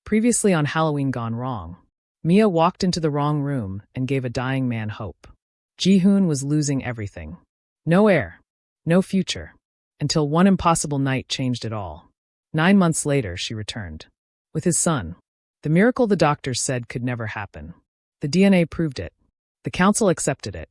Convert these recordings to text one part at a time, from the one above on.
Previously on Halloween Gone Wrong, Mia walked into the wrong room and gave a dying man hope. Ji-Hoon was losing everything. No heir, no future, until one impossible night changed it all. 9 months later, she returned. With his son. The miracle the doctors said could never happen. The DNA proved it. The council accepted it.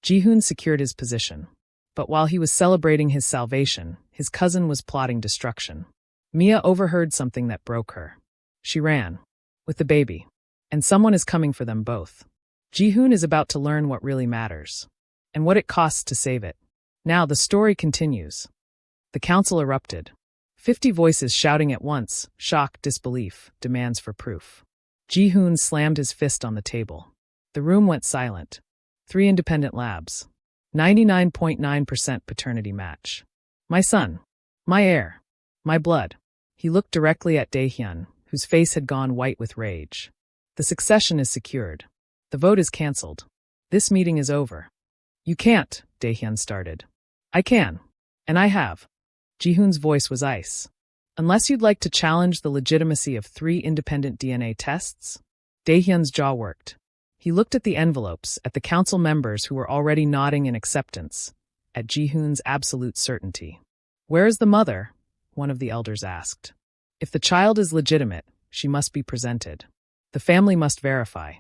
Ji-Hoon secured his position. But while he was celebrating his salvation, his cousin was plotting destruction. Mia overheard something that broke her. She ran. With the baby. And someone is coming for them both. Ji-Hoon is about to learn what really matters. And what it costs to save it. Now the story continues. The council erupted. 50 voices shouting at once, shock, disbelief, demands for proof. Ji-Hoon slammed his fist on the table. The room went silent. 3 independent labs. 99.9% paternity match. My son. My heir. My blood. He looked directly at Dae-Hyun, whose face had gone white with rage. The succession is secured. The vote is cancelled. This meeting is over. You can't, Dae-Hyun started. I can. And I have. Ji-Hoon's voice was ice. Unless you'd like to challenge the legitimacy of 3 independent DNA tests? Dae-Hyun's jaw worked. He looked at the envelopes, at the council members who were already nodding in acceptance, at Ji-Hoon's absolute certainty. Where is the mother? One of the elders asked. If the child is legitimate, she must be presented. The family must verify.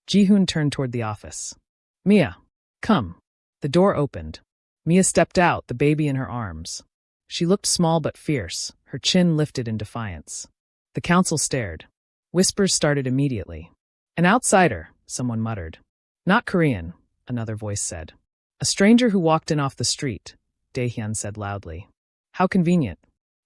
Ji-Hoon turned toward the office. Mia, come. The door opened. Mia stepped out, the baby in her arms. She looked small but fierce, her chin lifted in defiance. The council stared. Whispers started immediately. An outsider, someone muttered. Not Korean, another voice said. A stranger who walked in off the street, Dae-Hyun said loudly. How convenient.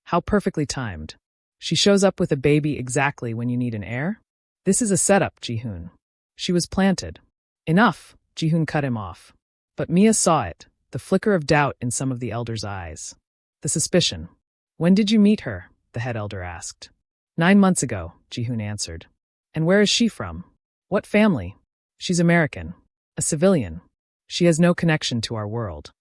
How perfectly timed. She shows up with a baby exactly when you need an heir? This is a setup, Ji-Hoon. She was planted. Enough, Ji-Hoon cut him off. But Mia saw it, the flicker of doubt in some of the elders' eyes. The suspicion. When did you meet her? The head elder asked. 9 months ago, Ji-Hoon answered. And where is she from? What family? She's American. A civilian. She has no connection to our world.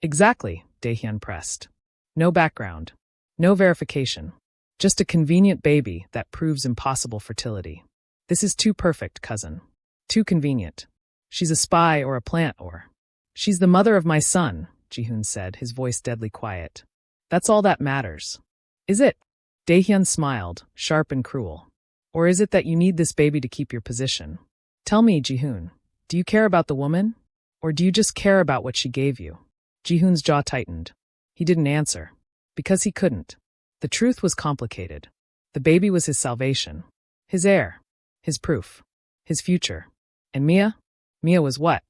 Exactly, Dae-Hyun pressed. No background. No verification. Just a convenient baby that proves impossible fertility. This is too perfect, cousin. Too convenient. She's a spy or a plant or... She's the mother of my son, Ji-Hoon said, his voice deadly quiet. That's all that matters. Is it? Dae-Hyun smiled, sharp and cruel. Or is it that you need this baby to keep your position? Tell me, Ji-Hoon, do you care about the woman? Or do you just care about what she gave you? Ji-Hoon's jaw tightened. He didn't answer. Because he couldn't. The truth was complicated. The baby was his salvation. His heir. His proof. His future. And Mia? Mia was what?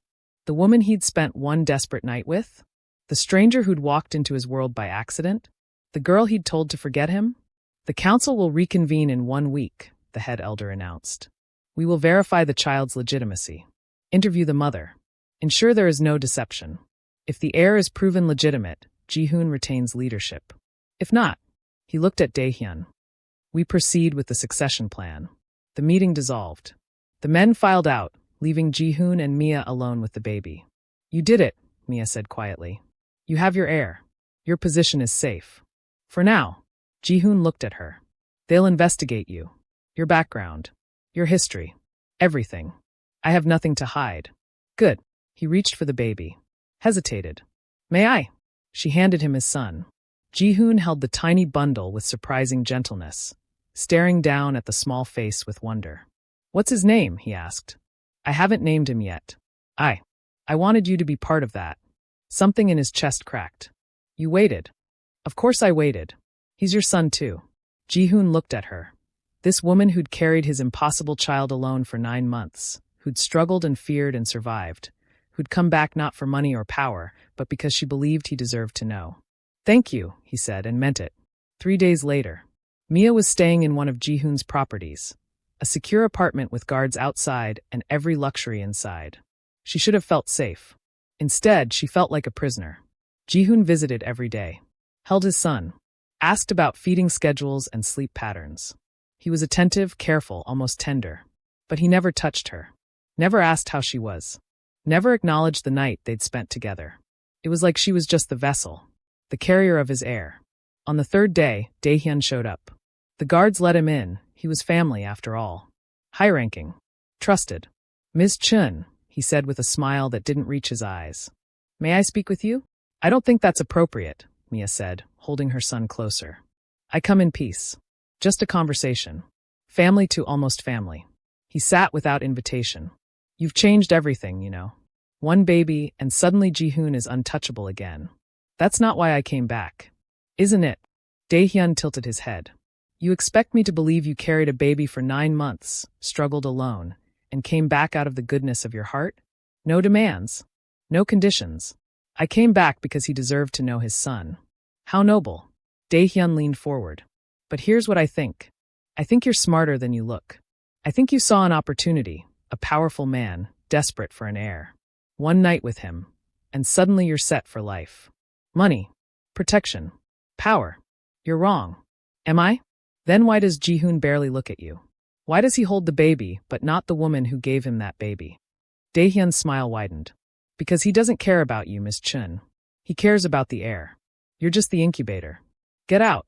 The woman he'd spent one desperate night with? The stranger who'd walked into his world by accident? The girl he'd told to forget him? The council will reconvene in 1 week, the head elder announced. We will verify the child's legitimacy. Interview the mother. Ensure there is no deception. If the heir is proven legitimate, Ji-Hoon retains leadership. If not, he looked at Dae-Hyun. We proceed with the succession plan. The meeting dissolved. The men filed out, leaving Ji-Hoon and Mia alone with the baby. You did it, Mia said quietly. You have your heir. Your position is safe. For now. Ji-Hoon looked at her. They'll investigate you. Your background. Your history. Everything. I have nothing to hide. Good. He reached for the baby. Hesitated. May I? She handed him his son. Ji-Hoon held the tiny bundle with surprising gentleness, staring down at the small face with wonder. What's his name? He asked. I haven't named him yet. I wanted you to be part of that. Something in his chest cracked. You waited. Of course I waited. He's your son too. Ji-Hoon looked at her. This woman who'd carried his impossible child alone for 9 months, who'd struggled and feared and survived, who'd come back not for money or power, but because she believed he deserved to know. Thank you, he said, and meant it. 3 days later, Mia was staying in one of Ji-Hoon's properties, a secure apartment with guards outside and every luxury inside. She should have felt safe. Instead, she felt like a prisoner. Ji-Hoon visited every day, held his son, asked about feeding schedules and sleep patterns. He was attentive, careful, almost tender. But he never touched her, never asked how she was, never acknowledged the night they'd spent together. It was like she was just the vessel, the carrier of his heir. On the 3rd day, Dae-Hyun showed up. The guards let him in. He was family, after all. High-ranking. Trusted. Ms. Chun, he said with a smile that didn't reach his eyes. May I speak with you? I don't think that's appropriate, Mia said, holding her son closer. I come in peace. Just a conversation. Family to almost family. He sat without invitation. You've changed everything, you know. One baby, and suddenly Ji-Hoon is untouchable again. That's not why I came back. Isn't it? Dae-Hyun tilted his head. You expect me to believe you carried a baby for 9 months, struggled alone, and came back out of the goodness of your heart? No demands. No conditions. I came back because he deserved to know his son. How noble. Dae-Hyun leaned forward. But here's what I think. I think you're smarter than you look. I think you saw an opportunity, a powerful man, desperate for an heir. One night with him, and suddenly you're set for life. Money. Protection. Power. You're wrong. Am I? Then why does Ji-Hoon barely look at you? Why does he hold the baby, but not the woman who gave him that baby? Dae-Hyun's smile widened. Because he doesn't care about you, Miss Chun. He cares about the heir. You're just the incubator. Get out.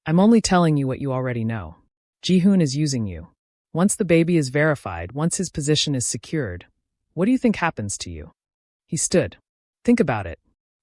I'm only telling you what you already know. Ji-Hoon is using you. Once the baby is verified, once his position is secured, what do you think happens to you? He stood. Think about it.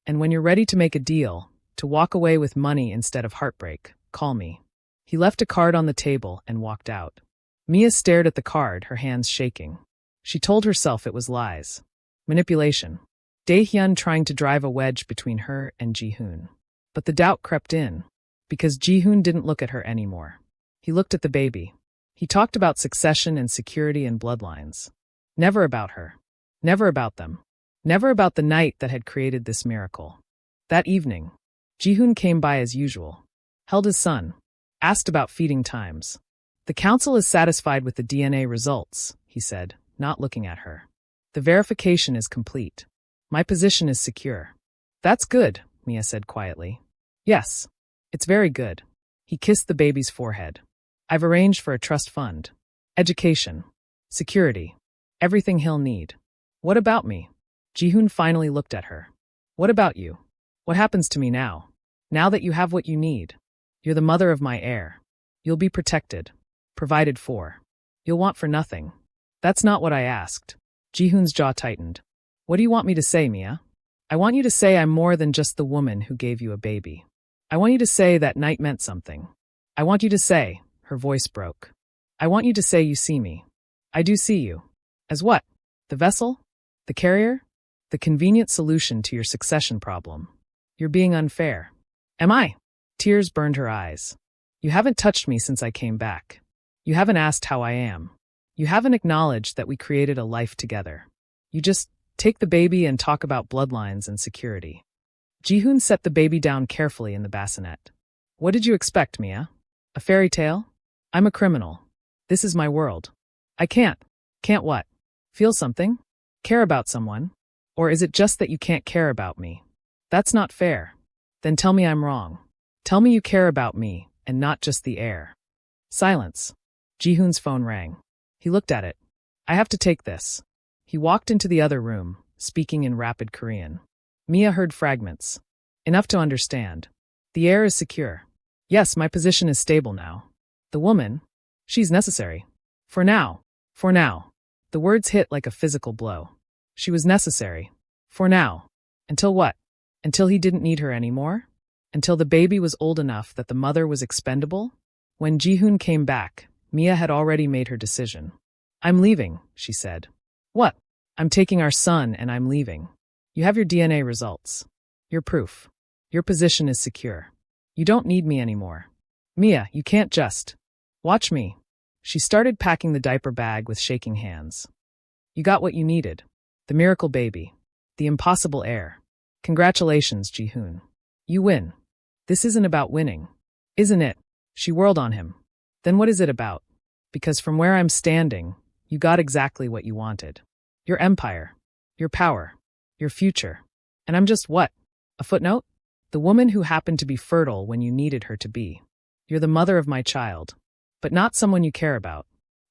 And when you're ready to make a deal, to walk away with money instead of heartbreak, call me. He left a card on the table and walked out. Mia stared at the card, her hands shaking. She told herself it was lies. Manipulation. Dae-Hyun trying to drive a wedge between her and Ji-Hoon. But the doubt crept in, because Ji-Hoon didn't look at her anymore. He looked at the baby. He talked about succession and security and bloodlines. Never about her. Never about them. Never about the night that had created this miracle. That evening, Ji-Hoon came by as usual. Held his son. Asked about feeding times. The council is satisfied with the DNA results, he said, not looking at her. The verification is complete. My position is secure. That's good, Mia said quietly. Yes. It's very good. He kissed the baby's forehead. I've arranged for a trust fund. Education. Security. Everything he'll need. What about me? Ji-Hoon finally looked at her. What about you? What happens to me now? Now that you have what you need. You're the mother of my heir. You'll be protected. Provided for. You'll want for nothing. That's not what I asked. Ji-Hoon's jaw tightened. What do you want me to say, Mia? I want you to say I'm more than just the woman who gave you a baby. I want you to say that night meant something. I want you to say, her voice broke. I want you to say you see me. I do see you. As what? The vessel? The carrier? The convenient solution to your succession problem. You're being unfair. Am I? Tears burned her eyes. You haven't touched me since I came back. You haven't asked how I am. You haven't acknowledged that we created a life together. You just take the baby and talk about bloodlines and security. Ji-Hoon set the baby down carefully in the bassinet. What did you expect, Mia? A fairy tale? I'm a criminal. This is my world. I can't. Can't what? Feel something? Care about someone? Or is it just that you can't care about me? That's not fair. Then tell me I'm wrong. Tell me you care about me, and not just the heir. Silence. Ji-Hoon's phone rang. He looked at it. I have to take this. He walked into the other room, speaking in rapid Korean. Mia heard fragments. Enough to understand. The heir is secure. Yes, my position is stable now. The woman, she's necessary. For now. For now. The words hit like a physical blow. She was necessary. For now. Until what? Until he didn't need her anymore? Until the baby was old enough that the mother was expendable? When Ji-Hoon came back, Mia had already made her decision. I'm leaving, she said. What? I'm taking our son and I'm leaving. You have your DNA results. Your proof. Your position is secure. You don't need me anymore. Mia, you can't just. Watch me. She started packing the diaper bag with shaking hands. You got what you needed. The miracle baby. The impossible heir. Congratulations, Ji-Hoon. You win. This isn't about winning. Isn't it? She whirled on him. Then what is it about? Because from where I'm standing, you got exactly what you wanted. Your empire. Your power. Your future. And I'm just what? A footnote? The woman who happened to be fertile when you needed her to be. You're the mother of my child. But not someone you care about.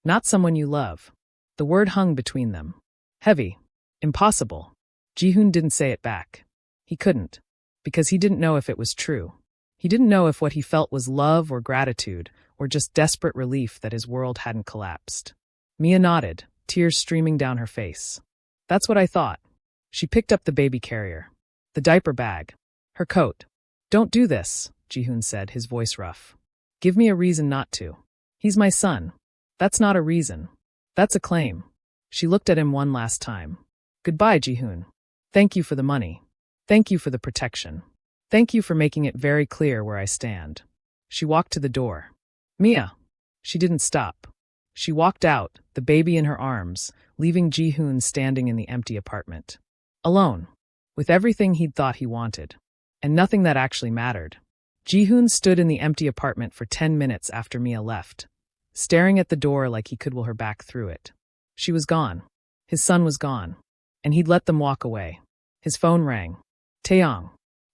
Not someone you love. The word hung between them. Heavy. Impossible. Ji-Hoon didn't say it back. He couldn't. Because he didn't know if it was true. He didn't know if what he felt was love or gratitude, or just desperate relief that his world hadn't collapsed. Mia nodded, tears streaming down her face. That's what I thought. She picked up the baby carrier, the diaper bag, her coat. Don't do this, Ji-Hoon said, his voice rough. Give me a reason not to. He's my son. That's not a reason. That's a claim. She looked at him one last time. Goodbye, Ji-Hoon. Thank you for the money. Thank you for the protection. Thank you for making it very clear where I stand. She walked to the door. Mia. She didn't stop. She walked out, the baby in her arms, leaving Ji-Hoon standing in the empty apartment. Alone. With everything he'd thought he wanted. And nothing that actually mattered. Ji-Hoon stood in the empty apartment for 10 minutes after Mia left, staring at the door like he could will her back through it. She was gone. His son was gone. And he'd let them walk away. His phone rang. Taeyong.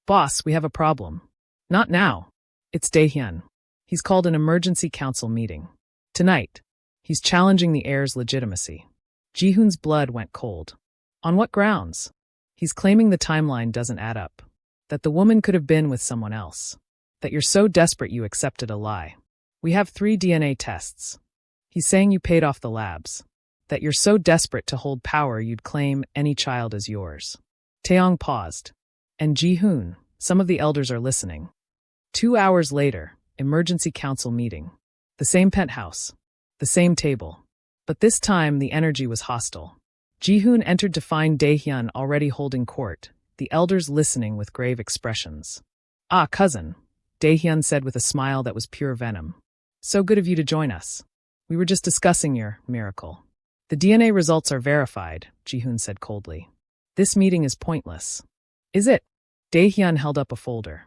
Boss, we have a problem. Not now. It's Dehyan. He's called an emergency council meeting. Tonight. He's challenging the heir's legitimacy. Ji-Hoon's blood went cold. On what grounds? He's claiming the timeline doesn't add up. That the woman could have been with someone else. That you're so desperate you accepted a lie. We have 3 DNA tests. He's saying you paid off the labs. That you're so desperate to hold power you'd claim any child as yours. Taeyong paused. And Ji-Hoon, some of the elders are listening. 2 hours later, emergency council meeting. The same penthouse. The same table. But this time the energy was hostile. Ji-Hoon entered to find Dae-Hyun already holding court, the elders listening with grave expressions. Ah, cousin, Dae-Hyun said with a smile that was pure venom. So good of you to join us. We were just discussing your miracle. The DNA results are verified, Ji-Hoon said coldly. This meeting is pointless. Is it? Dae-Hyun held up a folder.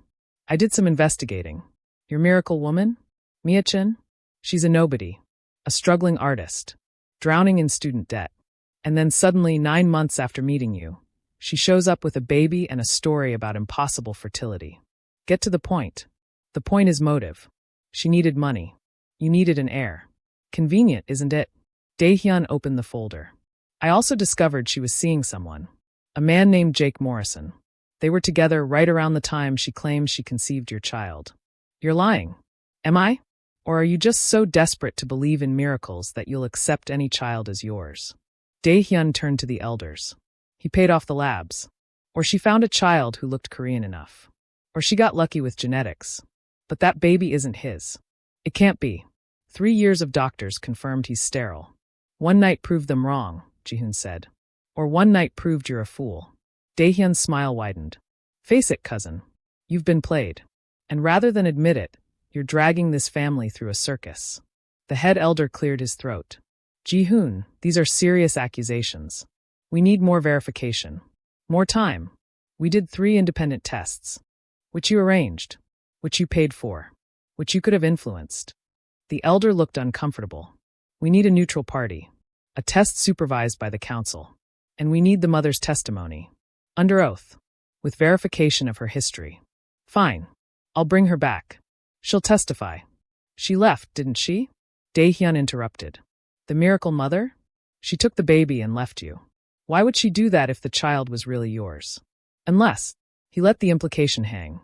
I did some investigating. Your miracle woman? Mia-chin? She's a nobody. A struggling artist. Drowning in student debt. And then suddenly, 9 months after meeting you, she shows up with a baby and a story about impossible fertility. Get to the point. The point is motive. She needed money. You needed an heir. Convenient, isn't it? Dae-Hyun opened the folder. I also discovered she was seeing someone. A man named Jake Morrison. They were together right around the time she claims she conceived your child. You're lying. Am I? Or are you just so desperate to believe in miracles that you'll accept any child as yours? Dae-Hyun turned to the elders. He paid off the labs. Or she found a child who looked Korean enough. Or she got lucky with genetics. But that baby isn't his. It can't be. 3 years of doctors confirmed he's sterile. One night proved them wrong, Ji-Hoon said. Or one night proved you're a fool. Dae-Hyun's smile widened. Face it, cousin. You've been played. And rather than admit it, you're dragging this family through a circus. The head elder cleared his throat. Ji-Hoon, these are serious accusations. We need more verification. More time. We did 3 independent tests. Which you arranged. Which you paid for. Which you could have influenced. The elder looked uncomfortable. We need a neutral party. A test supervised by the council. And we need the mother's testimony. Under oath. With verification of her history. Fine. I'll bring her back. She'll testify. She left, didn't she? Dae-Hyun interrupted. The miracle mother? She took the baby and left you. Why would she do that if the child was really yours? Unless, he let the implication hang.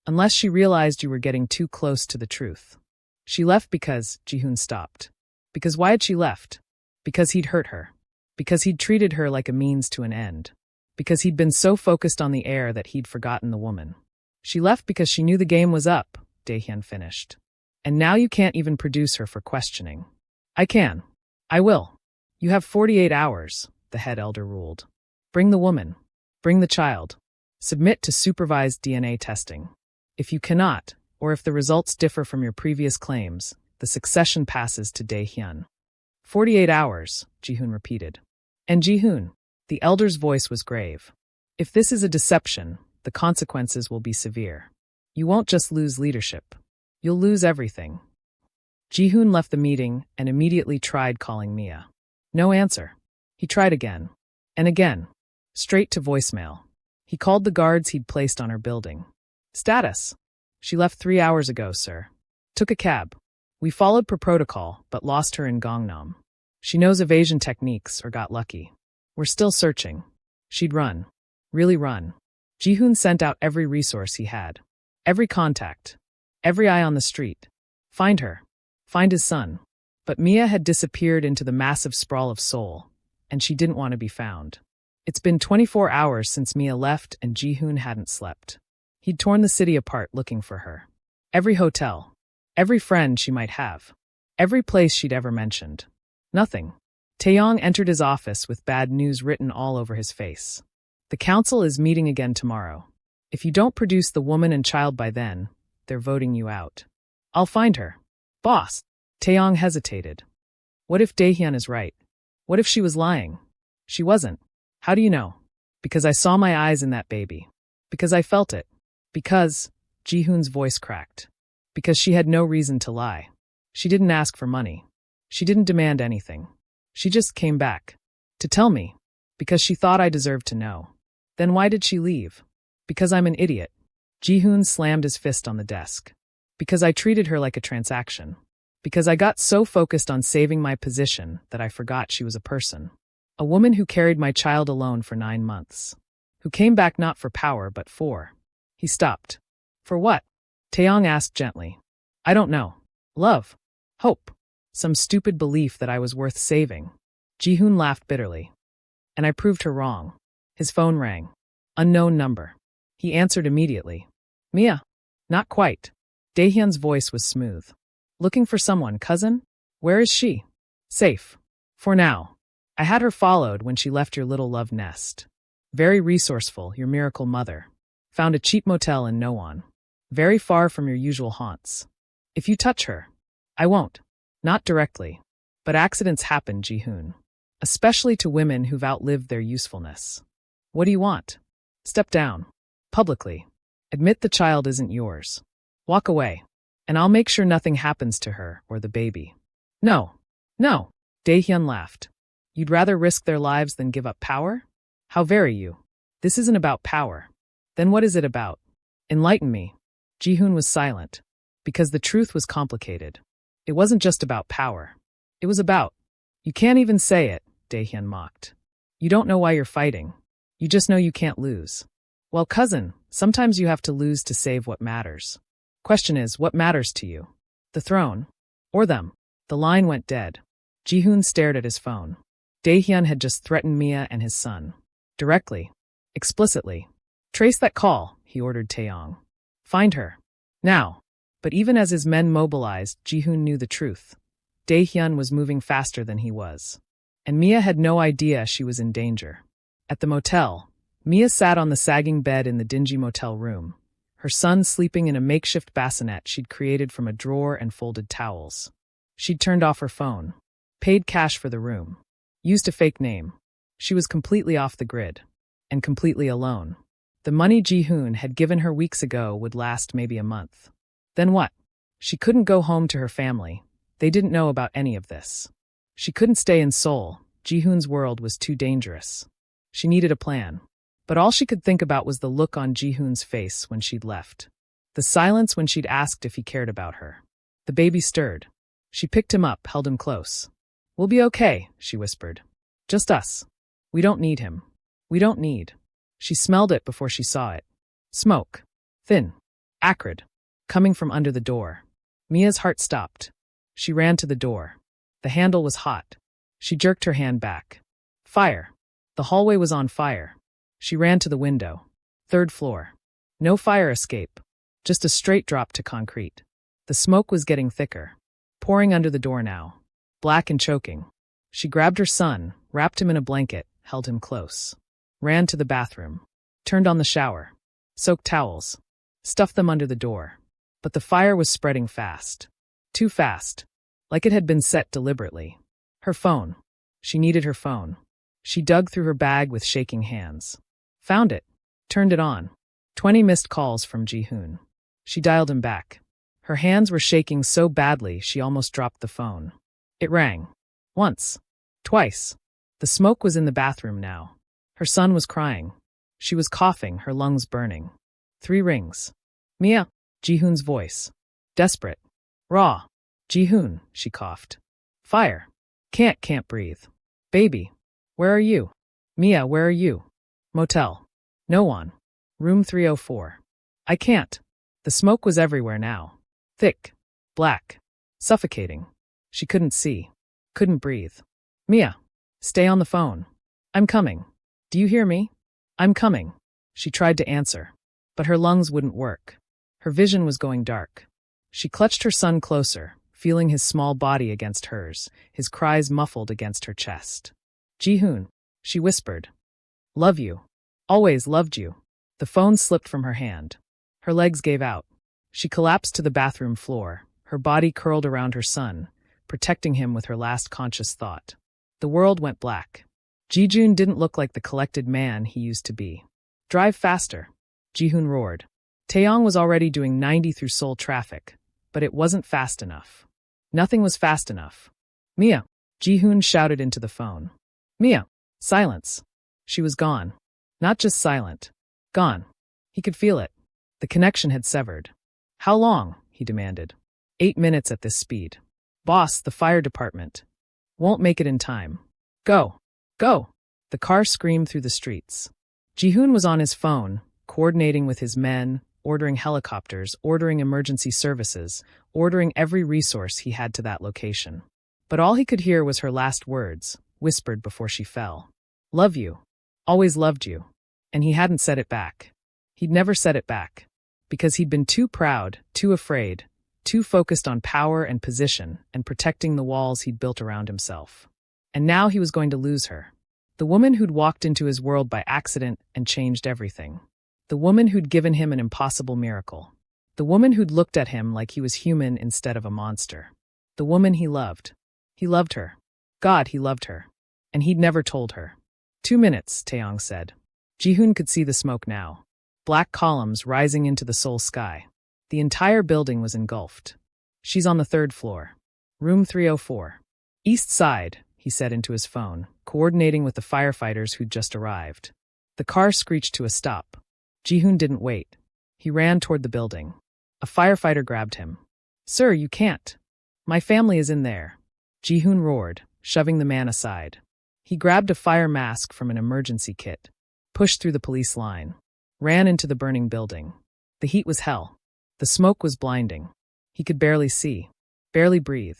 Unless she realized you were getting too close to the truth. She left because, Ji-Hoon stopped. Because why had she left? Because he'd hurt her. Because he'd treated her like a means to an end. Because he'd been so focused on the heir that he'd forgotten the woman. She left because she knew the game was up, Dae-Hyun finished. And now you can't even produce her for questioning. I can. I will. You have 48 hours, the head elder ruled. Bring the woman. Bring the child. Submit to supervised DNA testing. If you cannot, or if the results differ from your previous claims, the succession passes to Dae-Hyun. 48 hours, Ji-Hoon repeated. And Ji-Hoon, the elder's voice was grave. If this is a deception, the consequences will be severe. You won't just lose leadership. You'll lose everything. Ji-Hoon left the meeting and immediately tried calling Mia. No answer. He tried again. And again. Straight to voicemail. He called the guards he'd placed on her building. Status. She left 3 hours ago, sir. Took a cab. We followed per protocol, but lost her in Gangnam. She knows evasion techniques or got lucky. We're still searching. She'd run. Really run. Ji-Hoon sent out every resource he had. Every contact. Every eye on the street. Find her. find his son. But Mia had disappeared into the massive sprawl of Seoul, and she didn't want to be found. It's been 24 hours since Mia left and Ji-Hoon hadn't slept. He'd torn the city apart looking for her. Every hotel, every friend she might have, every place she'd ever mentioned. Nothing. Taeyong entered his office with bad news written all over his face. The council is meeting again tomorrow. If you don't produce the woman and child by then, they're voting you out. I'll find her. Boss. Taeyong hesitated. What if Dehyan is right? What if she was lying? She wasn't. How do you know? Because I saw my eyes in that baby. Because I felt it. Because, Ji-Hoon's voice cracked. Because she had no reason to lie. She didn't ask for money. She didn't demand anything. She just came back. To tell me. Because she thought I deserved to know. Then why did she leave? Because I'm an idiot. Ji-Hoon slammed his fist on the desk. Because I treated her like a transaction. Because I got so focused on saving my position that I forgot she was a person. A woman who carried my child alone for 9 months. Who came back not for power but for... He stopped. For what? Taeyong asked gently. I don't know. Love. Hope. Some stupid belief that I was worth saving. Ji-Hoon laughed bitterly. And I proved her wrong. His phone rang. Unknown number. He answered immediately. Mia? Not quite. Dae-Hyun's voice was smooth. Looking for someone, cousin? Where is she? Safe. For now. I had her followed when she left your little love nest. Very resourceful, your miracle mother. Found a cheap motel in Nowon. Very far from your usual haunts. If you touch her. I won't. Not directly. But accidents happen, Ji-Hoon. Especially to women who've outlived their usefulness. What do you want? Step down. Publicly. Admit the child isn't yours. Walk away. And I'll make sure nothing happens to her or the baby. No. No. Dae-Hyun laughed. You'd rather risk their lives than give up power? How very you. This isn't about power. Then what is it about? Enlighten me. Ji-Hoon was silent. Because the truth was complicated. It wasn't just about power. It was about... You can't even say it, Dae-Hyun mocked. You don't know why you're fighting. You just know you can't lose. Well, cousin, sometimes you have to lose to save what matters. Question is, what matters to you? The throne? Or them? The line went dead. Ji-Hoon stared at his phone. Dae-Hyun had just threatened Mia and his son. Directly. Explicitly. Trace that call, he ordered Taeyong. Find her. Now. But even as his men mobilized, Ji-Hoon knew the truth. Dae-Hyun was moving faster than he was. And Mia had no idea she was in danger. At the motel, Mia sat on the sagging bed in the dingy motel room, her son sleeping in a makeshift bassinet she'd created from a drawer and folded towels. She'd turned off her phone, paid cash for the room, used a fake name. She was completely off the grid, and completely alone. The money Ji-Hoon had given her weeks ago would last maybe a month. Then what? She couldn't go home to her family. They didn't know about any of this. She couldn't stay in Seoul. Ji-Hoon's world was too dangerous. She needed a plan. But all she could think about was the look on Ji-Hoon's face when she'd left. The silence when she'd asked if he cared about her. The baby stirred. She picked him up, held him close. We'll be okay, she whispered. Just us. We don't need him. We don't need. She smelled it before she saw it. Smoke. Thin. Acrid. Coming from under the door. Mia's heart stopped. She ran to the door. The handle was hot. She jerked her hand back. Fire. The hallway was on fire. She ran to the window. 3rd floor. No fire escape. Just a straight drop to concrete. The smoke was getting thicker. Pouring under the door now. Black and choking. She grabbed her son, wrapped him in a blanket, held him close. Ran to the bathroom. Turned on the shower. Soaked towels. Stuffed them under the door. But the fire was spreading fast. Too fast. Like it had been set deliberately. Her phone. She needed her phone. She dug through her bag with shaking hands. Found it. Turned it on. 20 missed calls from Ji-Hoon. She dialed him back. Her hands were shaking so badly she almost dropped the phone. It rang. Once. Twice. The smoke was in the bathroom now. Her son was crying. She was coughing, her lungs burning. 3 rings. Mia. Ji-Hoon's voice. Desperate. Raw. Ji-Hoon, she coughed. Fire. Can't breathe. Baby. Where are you? Mia, where are you? Motel. No one. Room 304. I can't. The smoke was everywhere now. Thick. Black. Suffocating. She couldn't see. Couldn't breathe. Mia. Stay on the phone. I'm coming. Do you hear me? I'm coming. She tried to answer, but her lungs wouldn't work. Her vision was going dark. She clutched her son closer, feeling his small body against hers, his cries muffled against her chest. Ji-Hoon, she whispered. Love you. Always loved you. The phone slipped from her hand. Her legs gave out. She collapsed to the bathroom floor, her body curled around her son, protecting him with her last conscious thought. The world went black. Ji-Hoon didn't look like the collected man he used to be. Drive faster, Ji-Hoon roared. Taeyong was already doing 90 through Seoul traffic, but it wasn't fast enough. Nothing was fast enough. Mia, Ji-Hoon shouted into the phone. Mia, silence. She was gone. Not just silent. Gone. He could feel it. The connection had severed. How long? He demanded. 8 minutes at this speed. Boss, the fire department. Won't make it in time. Go. Go. The car screamed through the streets. Ji-Hoon was on his phone, coordinating with his men, ordering helicopters, ordering emergency services, ordering every resource he had to that location. But all he could hear was her last words, whispered before she fell. Love you. Always loved you. And he hadn't said it back. He'd never said it back. Because he'd been too proud, too afraid, too focused on power and position and protecting the walls he'd built around himself. And now he was going to lose her. The woman who'd walked into his world by accident and changed everything. The woman who'd given him an impossible miracle. The woman who'd looked at him like he was human instead of a monster. The woman he loved. He loved her. God, he loved her. And he'd never told her. 2 minutes, Taeyong said. Ji-Hoon could see the smoke now. Black columns rising into the Seoul sky. The entire building was engulfed. She's on the 3rd floor. Room 304. East side, he said into his phone, coordinating with the firefighters who'd just arrived. The car screeched to a stop. Ji-Hoon didn't wait. He ran toward the building. A firefighter grabbed him. Sir, you can't. My family is in there. Ji-Hoon roared, shoving the man aside. He grabbed a fire mask from an emergency kit, pushed through the police line, ran into the burning building. The heat was hell. The smoke was blinding. He could barely see, barely breathe.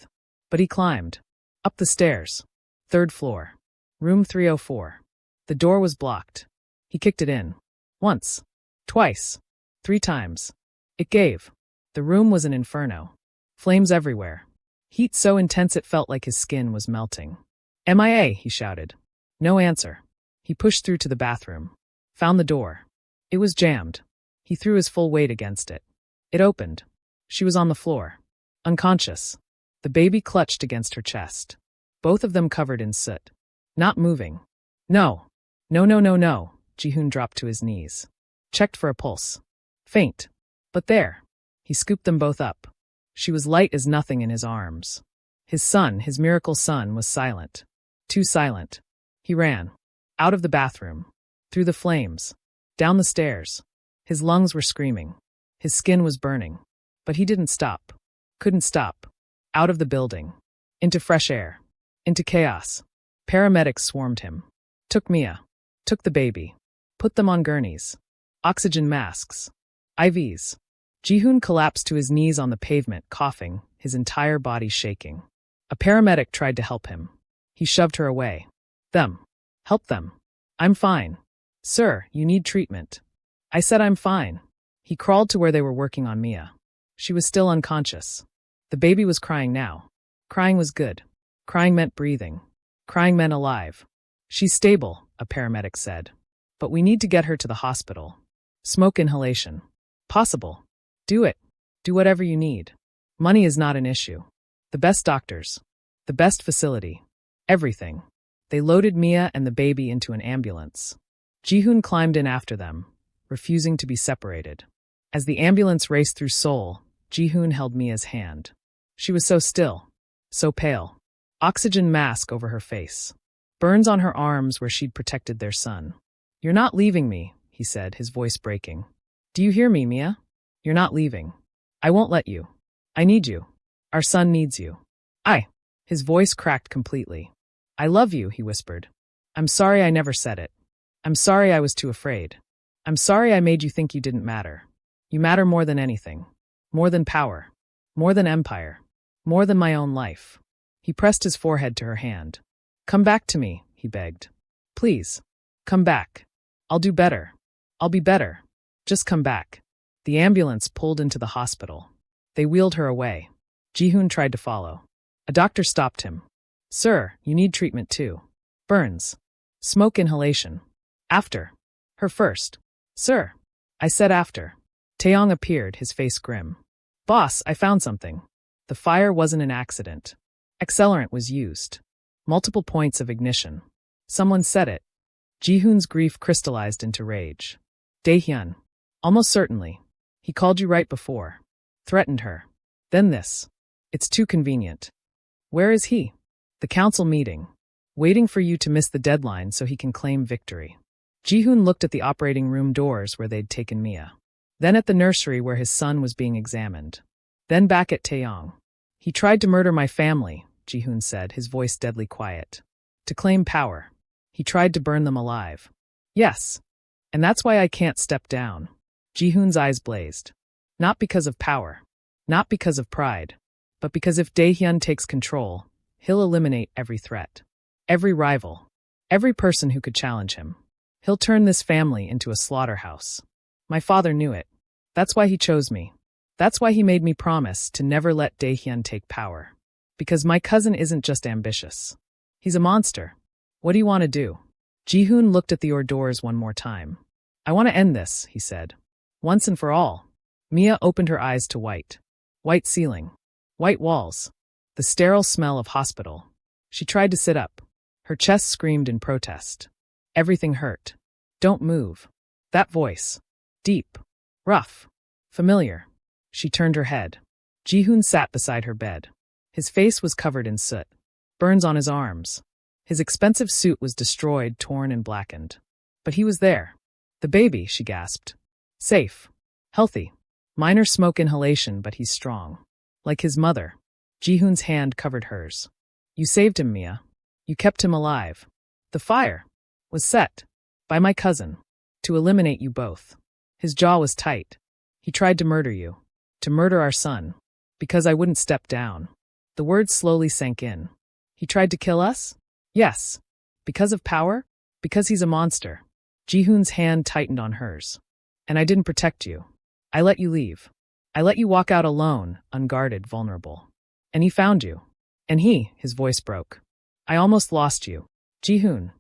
But he climbed. Up the stairs. 3rd floor. Room 304. The door was blocked. He kicked it in. Once. Twice. 3 times. It gave. The room was an inferno. Flames everywhere. Heat so intense it felt like his skin was melting. MIA, he shouted. No answer. He pushed through to the bathroom. Found the door. It was jammed. He threw his full weight against it. It opened. She was on the floor. Unconscious. The baby clutched against her chest. Both of them covered in soot. Not moving. No. No, no, no, no. Ji-Hoon dropped to his knees. Checked for a pulse. Faint. But there. He scooped them both up. She was light as nothing in his arms. His son, his miracle son, was silent. Too silent. He ran. Out of the bathroom. Through the flames. Down the stairs. His lungs were screaming. His skin was burning. But he didn't stop. Couldn't stop. Out of the building. Into fresh air. Into chaos. Paramedics swarmed him. Took Mia. Took the baby. Put them on gurneys. Oxygen masks. IVs. Ji-Hoon collapsed to his knees on the pavement, coughing, his entire body shaking. A paramedic tried to help him. He shoved her away. Them. Help them. I'm fine. Sir, you need treatment. I said I'm fine. He crawled to where they were working on Mia. She was still unconscious. The baby was crying now. Crying was good. Crying meant breathing. Crying meant alive. She's stable, a paramedic said. But we need to get her to the hospital. Smoke inhalation. Possible. Do it. Do whatever you need. Money is not an issue. The best doctors. The best facility. Everything. They loaded Mia and the baby into an ambulance. Ji-Hoon climbed in after them, refusing to be separated. As the ambulance raced through Seoul, Ji-Hoon held Mia's hand. She was so still, so pale. Oxygen mask over her face. Burns on her arms where she'd protected their son. You're not leaving me, he said, his voice breaking. Do you hear me, Mia? You're not leaving. I won't let you. I need you. Our son needs you. His voice cracked completely. I love you, he whispered. I'm sorry I never said it. I'm sorry I was too afraid. I'm sorry I made you think you didn't matter. You matter more than anything. More than power. More than empire. More than my own life. He pressed his forehead to her hand. Come back to me, he begged. Please. Come back. I'll do better. I'll be better. Just come back. The ambulance pulled into the hospital. They wheeled her away. Ji-Hoon tried to follow. A doctor stopped him. Sir, you need treatment too. Burns. Smoke inhalation. After. Her first. Sir. I said after. Taeyong appeared, his face grim. Boss, I found something. The fire wasn't an accident. Accelerant was used. Multiple points of ignition. Someone said it. Ji-Hoon's grief crystallized into rage. Dae-Hyun. Almost certainly. He called you right before. Threatened her. Then this. It's too convenient. Where is he? The council meeting. Waiting for you to miss the deadline so he can claim victory. Ji-Hoon looked at the operating room doors where they'd taken Mia. Then at the nursery where his son was being examined. Then back at Taeyong. He tried to murder my family, Ji-Hoon said, his voice deadly quiet. To claim power. He tried to burn them alive. Yes. And that's why I can't step down. Ji-Hoon's eyes blazed. Not because of power. Not because of pride. But because if Dae-Hyun takes control, he'll eliminate every threat. Every rival. Every person who could challenge him. He'll turn this family into a slaughterhouse. My father knew it. That's why he chose me. That's why he made me promise to never let Dae-Hyun take power. Because my cousin isn't just ambitious. He's a monster. What do you want to do? Ji-Hoon looked at the hors d'oeuvres one more time. I want to end this, he said. Once and for all. Mia opened her eyes to white. White ceiling. White walls. The sterile smell of hospital. She tried to sit up. Her chest screamed in protest. Everything hurt. Don't move. That voice. Deep. Rough. Familiar. She turned her head. Ji-Hoon sat beside her bed. His face was covered in soot. Burns on his arms. His expensive suit was destroyed, torn, and blackened. But he was there. The baby, she gasped. Safe. Healthy. Minor smoke inhalation, but he's strong. Like his mother. Ji-Hoon's hand covered hers. You saved him, Mia. You kept him alive. The fire was set by my cousin to eliminate you both. His jaw was tight. He tried to murder you. To murder our son. Because I wouldn't step down. The words slowly sank in. He tried to kill us? Yes. Because of power? Because he's a monster. Ji-Hoon's hand tightened on hers. And I didn't protect you. I let you leave. I let you walk out alone, unguarded, vulnerable. And he found you. And his voice broke. I almost lost you. Ji-Hoon.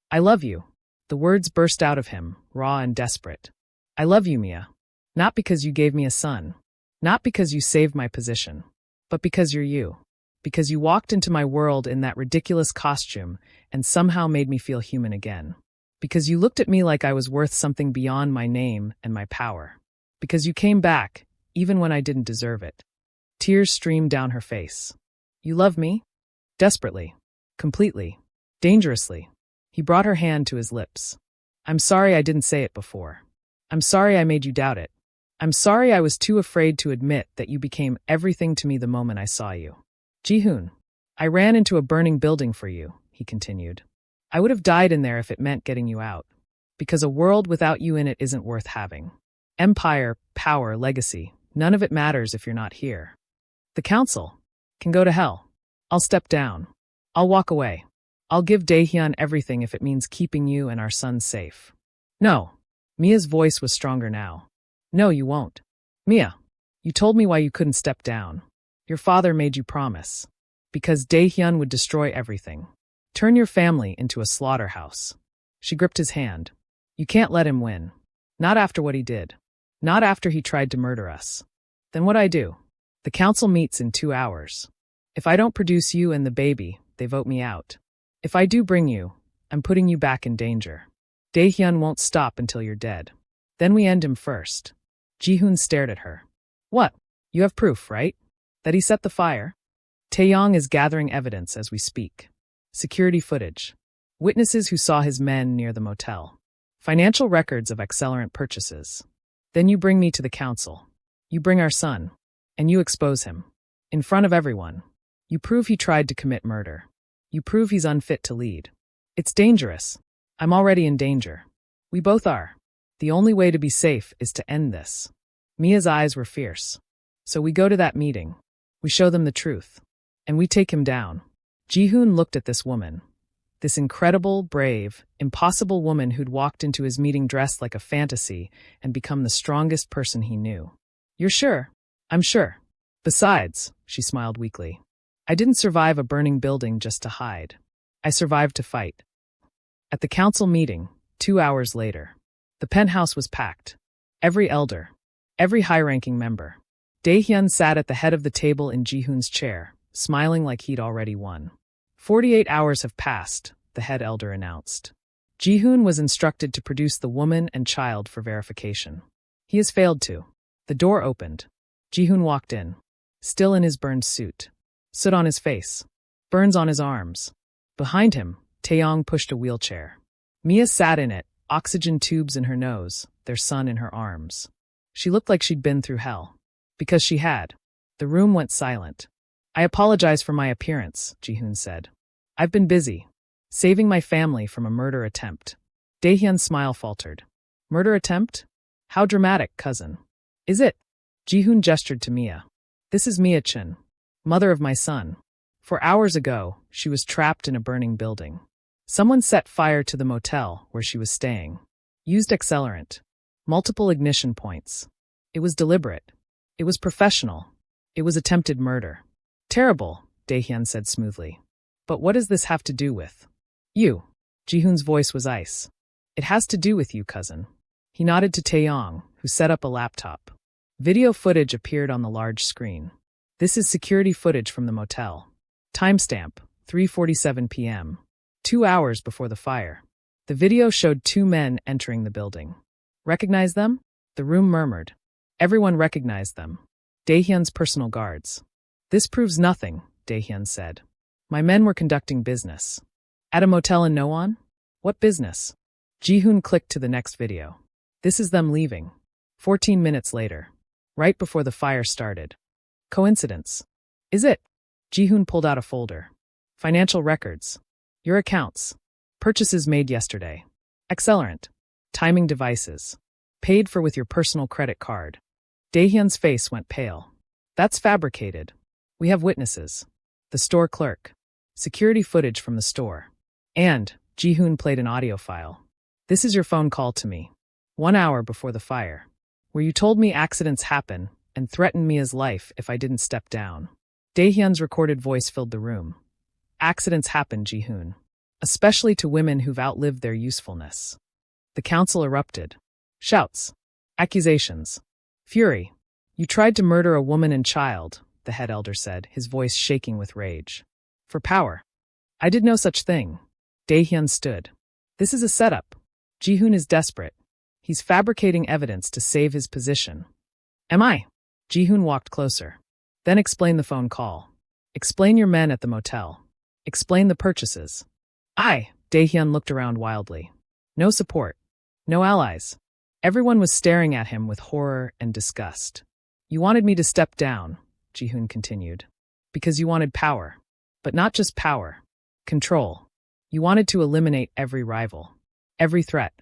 I love you. The words burst out of him, raw and desperate. I love you, Mia. Not because you gave me a son. Not because you saved my position. But because you're you. Because you walked into my world in that ridiculous costume and somehow made me feel human again. Because you looked at me like I was worth something beyond my name and my power. Because you came back, even when I didn't deserve it. Tears streamed down her face. You love me? Desperately. Completely. Dangerously. He brought her hand to his lips. I'm sorry I didn't say it before. I'm sorry I made you doubt it. I'm sorry I was too afraid to admit that you became everything to me the moment I saw you. Ji-Hoon. I ran into a burning building for you, he continued. I would have died in there if it meant getting you out. Because a world without you in it isn't worth having. Empire, power, legacy, none of it matters if you're not here. The council can go to hell. I'll step down. I'll walk away. I'll give Dae-Hyun everything if it means keeping you and our son safe. No. Mia's voice was stronger now. No, you won't. Mia, you told me why you couldn't step down. Your father made you promise. Because Dae-Hyun would destroy everything. Turn your family into a slaughterhouse. She gripped his hand. You can't let him win. Not after what he did. Not after he tried to murder us. Then what'd I do? The council meets in 2 hours. If I don't produce you and the baby, they vote me out. If I do bring you, I'm putting you back in danger. Dae-Hyun won't stop until you're dead. Then we end him first. Ji-Hoon stared at her. What? You have proof, right? That he set the fire? Taeyong is gathering evidence as we speak. Security footage. Witnesses who saw his men near the motel. Financial records of accelerant purchases. Then you bring me to the council. You bring our son. And you expose him. In front of everyone. You prove he tried to commit murder. You prove he's unfit to lead. It's dangerous. I'm already in danger. We both are. The only way to be safe is to end this. Mia's eyes were fierce. So we go to that meeting. We show them the truth. And we take him down. Ji-Hoon looked at this woman. This incredible, brave, impossible woman who'd walked into his meeting dressed like a fantasy and become the strongest person he knew. You're sure? I'm sure. Besides, she smiled weakly, I didn't survive a burning building just to hide. I survived to fight. At the council meeting, 2 hours later, the penthouse was packed. Every elder, every high-ranking member. Dehyan sat at the head of the table in Ji-Hoon's chair, smiling like he'd already won. 48 hours have passed, the head elder announced. Ji-Hoon was instructed to produce the woman and child for verification. He has failed to. The door opened. Ji-Hoon walked in, still in his burned suit. Soot on his face. Burns on his arms. Behind him, Taeyong pushed a wheelchair. Mia sat in it, oxygen tubes in her nose, their son in her arms. She looked like she'd been through hell. Because she had. The room went silent. I apologize for my appearance, Ji-Hoon said. I've been busy, saving my family from a murder attempt. Dae-Hyun's smile faltered. Murder attempt? How dramatic, cousin. Is it? Ji-Hoon gestured to Mia. This is Mia Chin, mother of my son. 4 hours ago, she was trapped in a burning building. Someone set fire to the motel where she was staying. Used accelerant. Multiple ignition points. It was deliberate. It was professional. It was attempted murder. Terrible, Dae-Hyun said smoothly. But what does this have to do with you? Ji-Hoon's voice was ice. It has to do with you, cousin. He nodded to Taeyong, who set up a laptop. Video footage appeared on the large screen. This is security footage from the motel. Timestamp, 3:47 p.m. 2 hours before the fire. The video showed 2 men entering the building. Recognize them? The room murmured. Everyone recognized them. Dae-Hyun's personal guards. This proves nothing, Dae-Hyun said. My men were conducting business. At a motel in Noan? What business? Ji-Hoon clicked to the next video. This is them leaving. 14 minutes later. Right before the fire started. Coincidence? Is it? Ji-Hoon pulled out a folder. Financial records. Your accounts. Purchases made yesterday. Accelerant. Timing devices. Paid for with your personal credit card. Dae-Hyun's face went pale. That's fabricated. We have witnesses. The store clerk. Security footage from the store. And, Ji-Hoon played an audio file. This is your phone call to me. 1 hour before the fire. Where you told me accidents happen and threatened Mia's life if I didn't step down. Dae-Hyun's recorded voice filled the room. Accidents happen, Ji-Hoon. Especially to women who've outlived their usefulness. The council erupted. Shouts. Accusations. Fury. You tried to murder a woman and child, the head elder said, his voice shaking with rage. For power. I did no such thing. Dae-Hyun stood. This is a setup. Ji-Hoon is desperate. He's fabricating evidence to save his position. Am I? Ji-Hoon walked closer. Then explain the phone call. Explain your men at the motel. Explain the purchases. Dae-Hyun looked around wildly. No support. No allies. Everyone was staring at him with horror and disgust. You wanted me to step down, Ji-Hoon continued. Because you wanted power. But not just power. Control. You wanted to eliminate every rival. Every threat.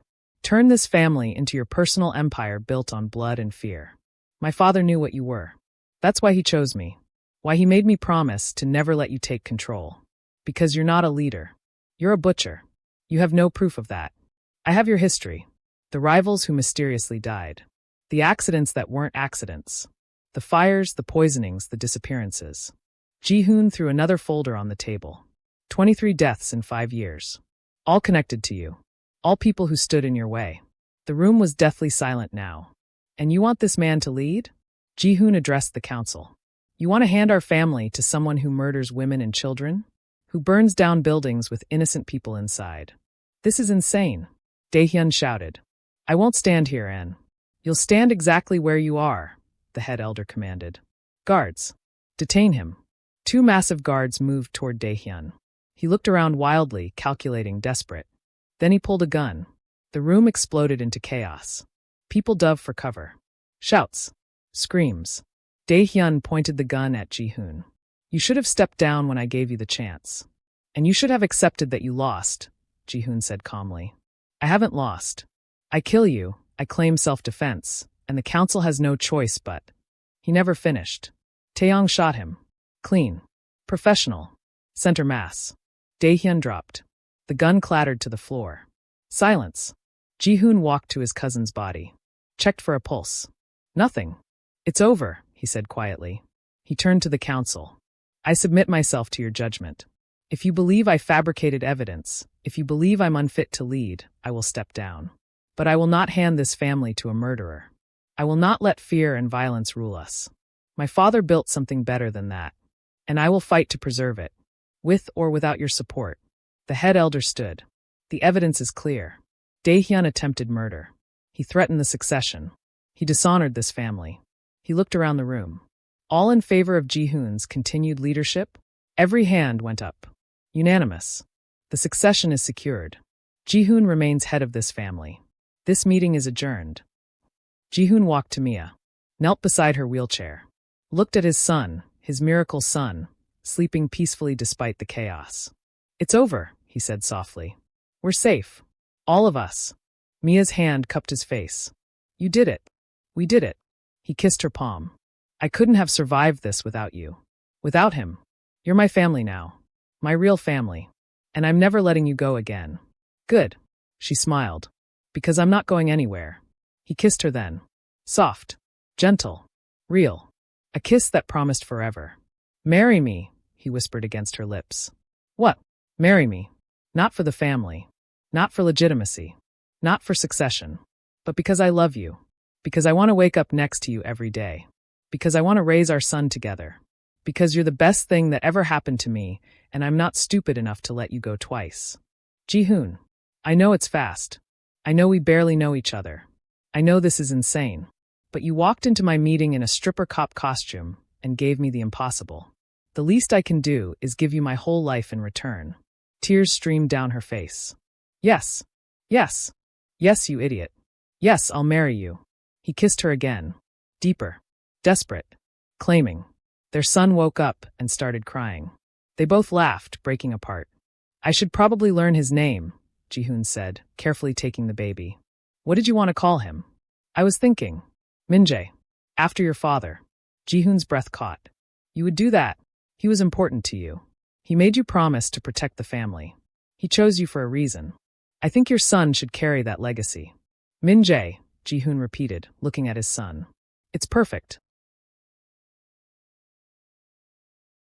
Turn this family into your personal empire built on blood and fear. My father knew what you were. That's why he chose me. Why he made me promise to never let you take control. Because you're not a leader. You're a butcher. You have no proof of that. I have your history. The rivals who mysteriously died. The accidents that weren't accidents. The fires, the poisonings, the disappearances. Ji-Hoon threw another folder on the table. 23 deaths in 5 years. All connected to you. All people who stood in your way. The room was deathly silent now. And you want this man to lead? Ji-Hoon addressed the council. You want to hand our family to someone who murders women and children? Who burns down buildings with innocent people inside? This is insane. Dae-Hyun shouted. I won't stand here, Anne. You'll stand exactly where you are, the head elder commanded. Guards. Detain him. 2 massive guards moved toward Dae-Hyun. He looked around wildly, calculating, desperate. Then he pulled a gun. The room exploded into chaos. People dove for cover. Shouts. Screams. Dae-Hyun pointed the gun at Ji-Hoon. You should have stepped down when I gave you the chance. And you should have accepted that you lost, Ji-Hoon said calmly. I haven't lost. I kill you, I claim self-defense, and the council has no choice but. He never finished. Taeyong shot him. Clean. Professional. Center mass. Dae-Hyun dropped. The gun clattered to the floor. Silence. Ji-Hoon walked to his cousin's body. Checked for a pulse. Nothing. It's over, he said quietly. He turned to the council. I submit myself to your judgment. If you believe I fabricated evidence, if you believe I'm unfit to lead, I will step down. But I will not hand this family to a murderer. I will not let fear and violence rule us. My father built something better than that, and I will fight to preserve it, with or without your support. The head elder stood. The evidence is clear. Dae-Hyun attempted murder. He threatened the succession. He dishonored this family. He looked around the room. All in favor of Ji-Hoon's continued leadership? Every hand went up. Unanimous. The succession is secured. Ji-Hoon remains head of this family. This meeting is adjourned. Ji-Hoon walked to Mia, knelt beside her wheelchair, looked at his son, his miracle son, sleeping peacefully despite the chaos. It's over, he said softly. We're safe. All of us. Mia's hand cupped his face. You did it. We did it. He kissed her palm. I couldn't have survived this without you. Without him. You're my family now. My real family. And I'm never letting you go again. Good. She smiled. Because I'm not going anywhere. He kissed her then. Soft. Gentle. Real. A kiss that promised forever. Marry me, he whispered against her lips. What? Marry me. Not for the family. Not for legitimacy. Not for succession. But because I love you. Because I want to wake up next to you every day. Because I want to raise our son together. Because you're the best thing that ever happened to me, and I'm not stupid enough to let you go twice. Ji-Hoon. I know it's fast. I know we barely know each other. I know this is insane. But you walked into my meeting in a stripper cop costume and gave me the impossible. The least I can do is give you my whole life in return. Tears streamed down her face. Yes. Yes. Yes, you idiot. Yes, I'll marry you. He kissed her again. Deeper. Desperate. Claiming. Their son woke up and started crying. They both laughed, breaking apart. I should probably learn his name, Ji-Hoon said, carefully taking the baby. What did you want to call him? I was thinking. Min-jae. After your father. Ji-Hoon's breath caught. You would do that. He was important to you. He made you promise to protect the family. He chose you for a reason. I think your son should carry that legacy. Min-jae, Ji-Hoon repeated, looking at his son. It's perfect.